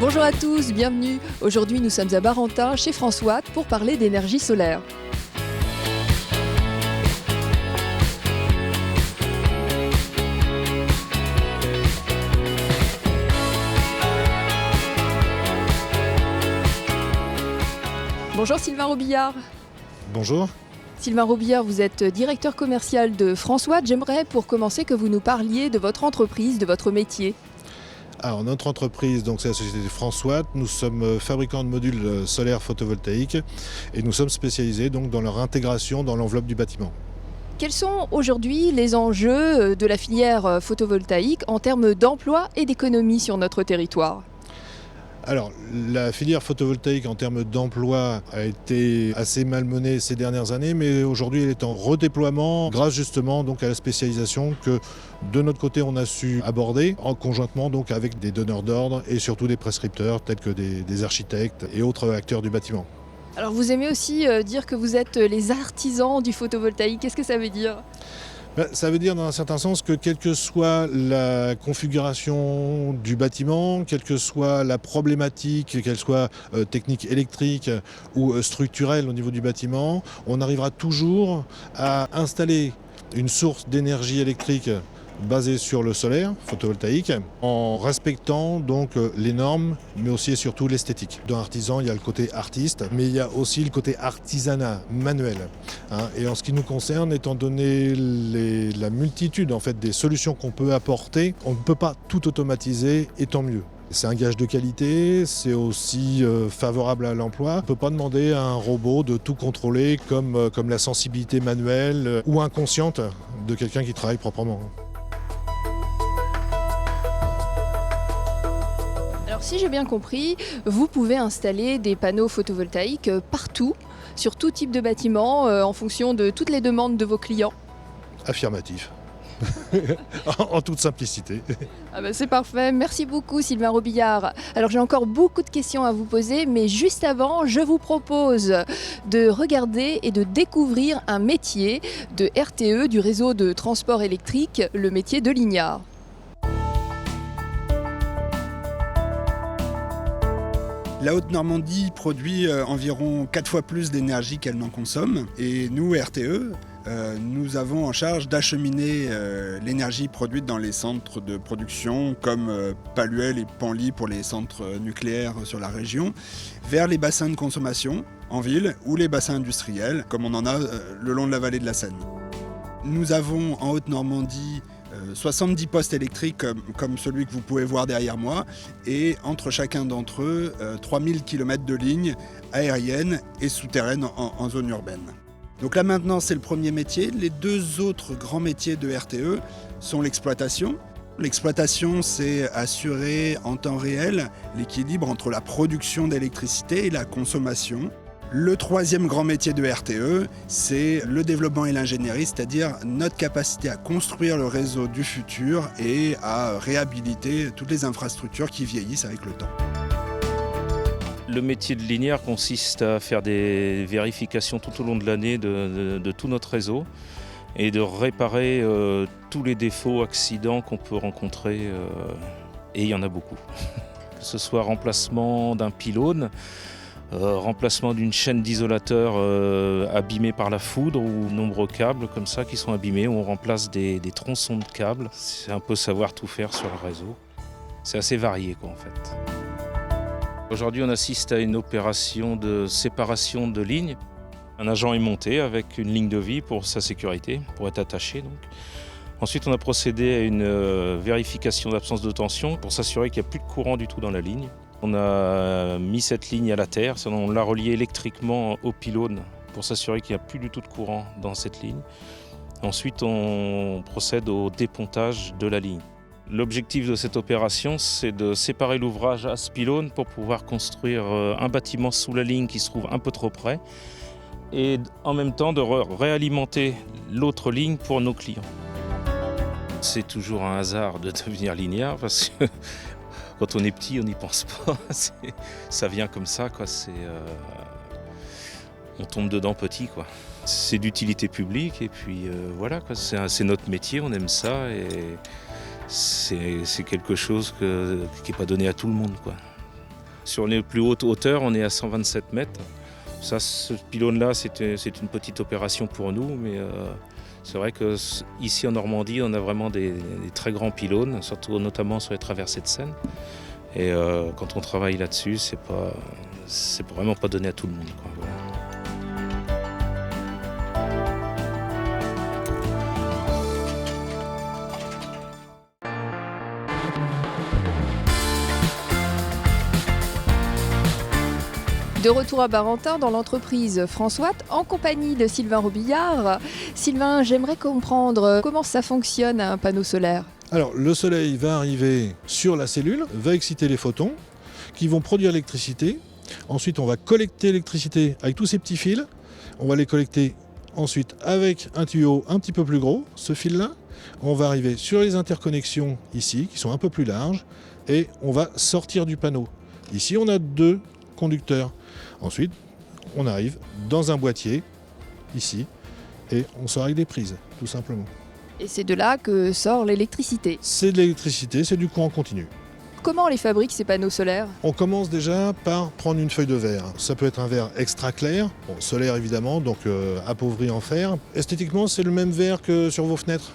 Bonjour à tous, bienvenue. Aujourd'hui, nous sommes à Barentin, chez François, pour parler d'énergie solaire. Bonjour Sylvain Robillard. Bonjour. Sylvain Robillard, vous êtes directeur commercial de François. J'aimerais pour commencer que vous nous parliez de votre entreprise, de votre métier. Alors notre entreprise, donc c'est la société François. Nous sommes fabricants de modules solaires photovoltaïques et nous sommes spécialisés donc dans leur intégration dans l'enveloppe du bâtiment. Quels sont aujourd'hui les enjeux de la filière photovoltaïque en termes d'emploi et d'économie sur notre territoire ? Alors, la filière photovoltaïque en termes d'emploi a été assez malmenée ces dernières années, mais aujourd'hui elle est en redéploiement grâce justement donc à la spécialisation que de notre côté on a su aborder en conjointement donc avec des donneurs d'ordre et surtout des prescripteurs tels que des architectes et autres acteurs du bâtiment. Alors vous aimez aussi dire que vous êtes les artisans du photovoltaïque. Qu'est-ce que ça veut dire ? Ça veut dire dans un certain sens que quelle que soit la configuration du bâtiment, quelle que soit la problématique, qu'elle soit technique électrique ou structurelle au niveau du bâtiment, on arrivera toujours à installer une source d'énergie électrique basée sur le solaire photovoltaïque en respectant donc les normes mais aussi et surtout l'esthétique. Dans l'artisan, il y a le côté artiste mais il y a aussi le côté artisanat manuel. Et en ce qui nous concerne, étant donné la multitude en fait des solutions qu'on peut apporter, on ne peut pas tout automatiser et tant mieux. C'est un gage de qualité, c'est aussi favorable à l'emploi. On ne peut pas demander à un robot de tout contrôler comme la sensibilité manuelle ou inconsciente de quelqu'un qui travaille proprement. Alors si j'ai bien compris, vous pouvez installer des panneaux photovoltaïques partout, sur tout type de bâtiment, en fonction de toutes les demandes de vos clients. Affirmatif. En toute simplicité. Ah bah c'est parfait, merci beaucoup Sylvain Robillard. Alors j'ai encore beaucoup de questions à vous poser, mais juste avant, je vous propose de regarder et de découvrir un métier de RTE, du réseau de transport électrique, le métier de lignard. La Haute-Normandie produit environ 4 fois plus d'énergie qu'elle n'en consomme. Et nous, RTE, nous avons en charge d'acheminer l'énergie produite dans les centres de production comme Paluel et Penly pour les centres nucléaires sur la région, vers les bassins de consommation en ville ou les bassins industriels, comme on en a le long de la vallée de la Seine. Nous avons en Haute-Normandie 70 postes électriques comme celui que vous pouvez voir derrière moi et entre chacun d'entre eux 3000 km de lignes aériennes et souterraines en zone urbaine. Donc là maintenant c'est le premier métier. Les deux autres grands métiers de RTE sont l'exploitation. L'exploitation, c'est assurer en temps réel l'équilibre entre la production d'électricité et la consommation. Le troisième grand métier de RTE, c'est le développement et l'ingénierie, c'est-à-dire notre capacité à construire le réseau du futur et à réhabiliter toutes les infrastructures qui vieillissent avec le temps. Le métier de lignard consiste à faire des vérifications tout au long de l'année de tout notre réseau et de réparer tous les défauts, accidents qu'on peut rencontrer, et il y en a beaucoup. Que ce soit remplacement d'un pylône, remplacement d'une chaîne d'isolateurs abîmée par la foudre ou nombreux câbles comme ça qui sont abîmés, où on remplace des tronçons de câbles. C'est un peu savoir tout faire sur le réseau. C'est assez varié en fait. Aujourd'hui on assiste à une opération de séparation de lignes. Un agent est monté avec une ligne de vie pour sa sécurité, pour être attaché donc. Ensuite on a procédé à une vérification d'absence de tension pour s'assurer qu'il n'y a plus de courant du tout dans la ligne. On a mis cette ligne à la terre, on l'a reliée électriquement au pylône pour s'assurer qu'il n'y a plus du tout de courant dans cette ligne. Ensuite, on procède au dépontage de la ligne. L'objectif de cette opération, c'est de séparer l'ouvrage à ce pylône pour pouvoir construire un bâtiment sous la ligne qui se trouve un peu trop près et en même temps de réalimenter l'autre ligne pour nos clients. C'est toujours un hasard de devenir lignard parce que quand on est petit, on n'y pense pas. Ça vient comme ça, quoi. On tombe dedans petit, quoi. C'est d'utilité publique et puis voilà, quoi. C'est notre métier, on aime ça et c'est quelque chose qui n'est pas donné à tout le monde, quoi. Sur les plus hautes hauteurs, on est à 127 mètres. Ça, ce pylône-là, c'est une petite opération pour nous, mais c'est vrai qu'ici en Normandie, on a vraiment des très grands pylônes, surtout notamment sur les traversées de Seine. Et quand on travaille là-dessus, c'est vraiment pas donné à tout le monde, quoi. Voilà. De retour à Barentin dans l'entreprise François en compagnie de Sylvain Robillard. Sylvain, j'aimerais comprendre comment ça fonctionne un panneau solaire. Alors, le soleil va arriver sur la cellule, va exciter les photons qui vont produire l'électricité. Ensuite, on va collecter l'électricité avec tous ces petits fils. On va les collecter ensuite avec un tuyau un petit peu plus gros, ce fil-là. On va arriver sur les interconnexions ici, qui sont un peu plus larges, et on va sortir du panneau. Ici, on a 2 conducteurs. Ensuite, on arrive dans un boîtier, ici, et on sort avec des prises, tout simplement. Et c'est de là que sort l'électricité. C'est de l'électricité, c'est du courant continu. Comment on les fabrique ces panneaux solaires? On commence déjà par prendre une feuille de verre. Ça peut être un verre extra clair, bon, solaire évidemment, donc appauvri en fer. Esthétiquement, c'est le même verre que sur vos fenêtres.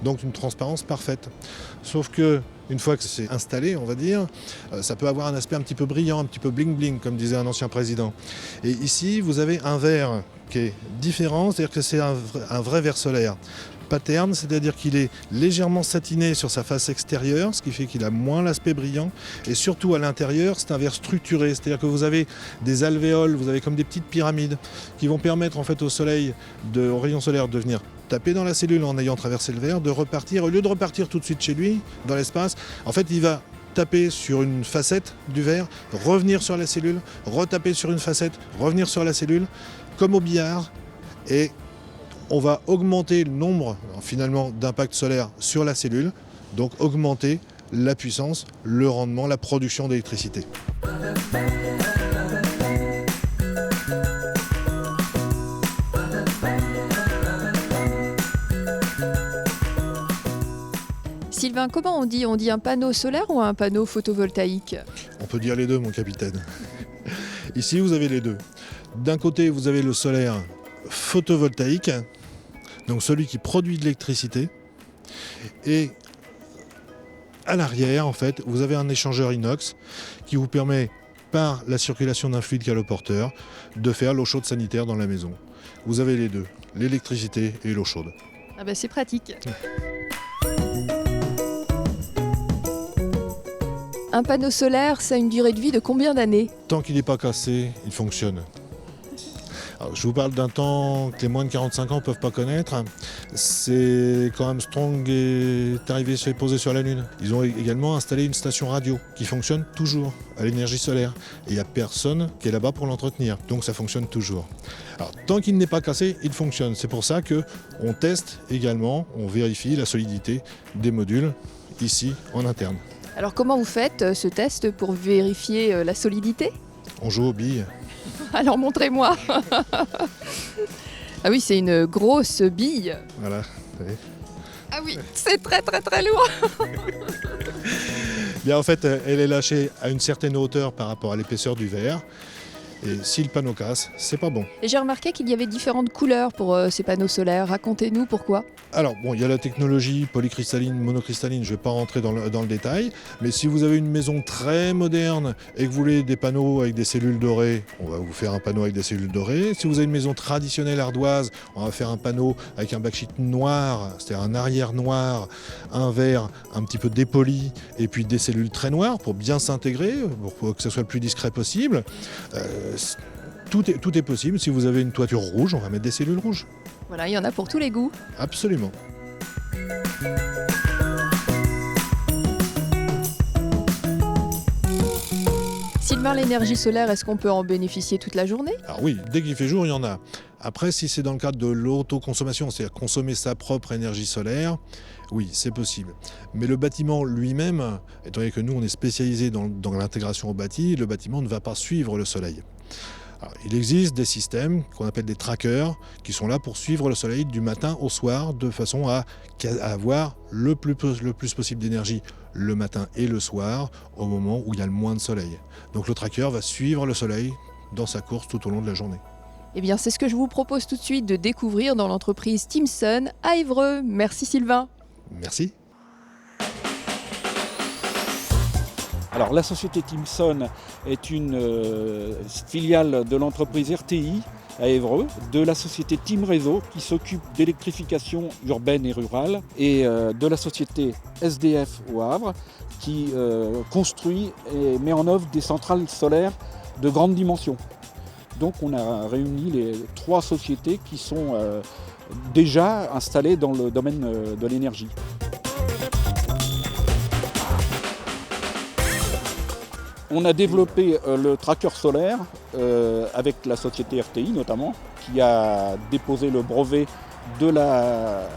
Donc une transparence parfaite. Sauf que une fois que c'est installé, on va dire, ça peut avoir un aspect un petit peu brillant, un petit peu bling-bling, comme disait un ancien président. Et ici, vous avez un verre qui est différent, c'est-à-dire que c'est un vrai verre solaire. Pattern, c'est-à-dire qu'il est légèrement satiné sur sa face extérieure, ce qui fait qu'il a moins l'aspect brillant. Et surtout à l'intérieur, c'est un verre structuré, c'est-à-dire que vous avez des alvéoles, vous avez comme des petites pyramides qui vont permettre en fait au soleil, au rayon solaire de venir taper dans la cellule en ayant traversé le verre, de repartir, au lieu de repartir tout de suite chez lui, dans l'espace, en fait il va taper sur une facette du verre, revenir sur la cellule, retaper sur une facette, revenir sur la cellule, comme au billard, et on va augmenter le nombre finalement d'impacts solaires sur la cellule, donc augmenter la puissance, le rendement, la production d'électricité. Sylvain, comment on dit? On dit un panneau solaire ou un panneau photovoltaïque? On peut dire les deux, mon capitaine. Ici, vous avez les deux. D'un côté, vous avez le solaire photovoltaïque, donc celui qui produit de l'électricité. Et à l'arrière, en fait, vous avez un échangeur inox qui vous permet, par la circulation d'un fluide caloporteur, de faire l'eau chaude sanitaire dans la maison. Vous avez les deux, l'électricité et l'eau chaude. Ah ben c'est pratique. Un panneau solaire, ça a une durée de vie de combien d'années? Tant qu'il n'est pas cassé, il fonctionne. Alors, je vous parle d'un temps que les moins de 45 ans ne peuvent pas connaître. C'est quand Armstrong est arrivé se poser sur la Lune. Ils ont également installé une station radio qui fonctionne toujours à l'énergie solaire. Et il n'y a personne qui est là-bas pour l'entretenir. Donc ça fonctionne toujours. Alors, tant qu'il n'est pas cassé, il fonctionne. C'est pour ça qu'on teste également, on vérifie la solidité des modules ici en interne. Alors comment vous faites ce test pour vérifier la solidité? On joue aux billes. Alors montrez-moi. Ah oui, c'est une grosse bille. Voilà. Vous voyez. Ah oui, c'est très très très lourd. Bien, en fait, elle est lâchée à une certaine hauteur par rapport à l'épaisseur du verre. Et si le panneau casse, c'est pas bon. Et j'ai remarqué qu'il y avait différentes couleurs pour ces panneaux solaires. Racontez-nous pourquoi. Alors, bon, il y a la technologie polycristalline, monocristalline, je ne vais pas rentrer dans le détail, mais si vous avez une maison très moderne et que vous voulez des panneaux avec des cellules dorées, on va vous faire un panneau avec des cellules dorées. Si vous avez une maison traditionnelle ardoise, on va faire un panneau avec un backsheet noir, c'est-à-dire un arrière noir, un verre un petit peu dépoli, et puis des cellules très noires pour bien s'intégrer, pour que ce soit le plus discret possible. Tout est possible. Si vous avez une toiture rouge, on va mettre des cellules rouges. Voilà, il y en a pour tous les goûts. Absolument. Sylvain, l'énergie solaire, est-ce qu'on peut en bénéficier toute la journée? Alors oui, dès qu'il fait jour, il y en a. Après, si c'est dans le cadre de l'autoconsommation, c'est-à-dire consommer sa propre énergie solaire, oui, c'est possible. Mais le bâtiment lui-même, étant donné que nous, on est spécialisé dans l'intégration au bâti, le bâtiment ne va pas suivre le soleil. Alors, il existe des systèmes qu'on appelle des trackers qui sont là pour suivre le soleil du matin au soir de façon à avoir le plus possible d'énergie le matin et le soir au moment où il y a le moins de soleil. Donc le tracker va suivre le soleil dans sa course tout au long de la journée. Eh bien, c'est ce que je vous propose tout de suite de découvrir dans l'entreprise Timson à Évreux. Merci Sylvain. Merci. Alors la société Timson est une filiale de l'entreprise RTI à Évreux, de la société Tim Réseau qui s'occupe d'électrification urbaine et rurale et de la société SDF au Havre qui construit et met en œuvre des centrales solaires de grande dimension. Donc on a réuni les 3 sociétés qui sont déjà installées dans le domaine de l'énergie. On a développé le tracker solaire avec la société RTI notamment, qui a déposé le brevet de la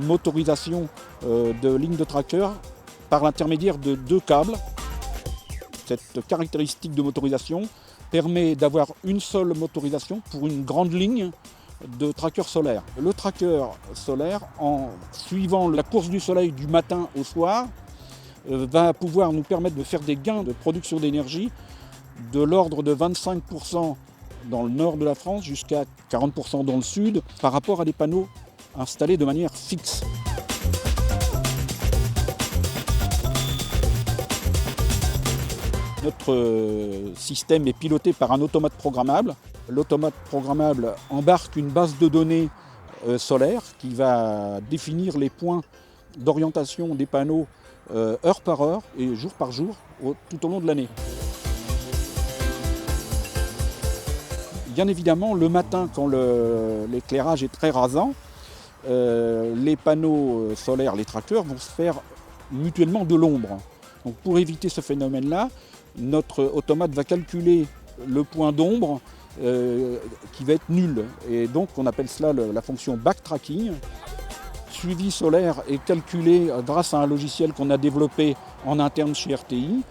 motorisation de lignes de tracker par l'intermédiaire de 2 câbles. Cette caractéristique de motorisation permet d'avoir une seule motorisation pour une grande ligne de tracker solaire. Le tracker solaire, en suivant la course du soleil du matin au soir, va pouvoir nous permettre de faire des gains de production d'énergie de l'ordre de 25% dans le nord de la France jusqu'à 40% dans le sud par rapport à des panneaux installés de manière fixe. Notre système est piloté par un automate programmable. L'automate programmable embarque une base de données solaire qui va définir les points d'orientation des panneaux heure par heure et jour par jour tout au long de l'année. Bien évidemment, le matin, quand l'éclairage est très rasant, les panneaux solaires, les trackers, vont se faire mutuellement de l'ombre. Donc pour éviter ce phénomène-là, notre automate va calculer le point d'ombre qui va être nul. Et donc on appelle cela la fonction backtracking. Suivi solaire est calculé grâce à un logiciel qu'on a développé en interne chez RTI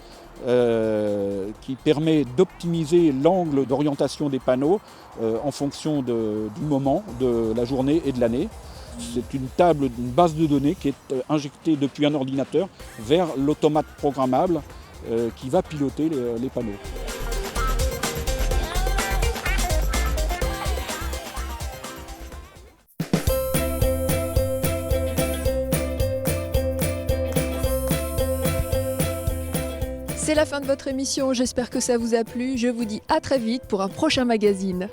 qui permet d'optimiser l'angle d'orientation des panneaux en fonction du moment, de la journée et de l'année. C'est une base de données qui est injectée depuis un ordinateur vers l'automate programmable qui va piloter les panneaux. C'est la fin de votre émission, j'espère que ça vous a plu. Je vous dis à très vite pour un prochain magazine.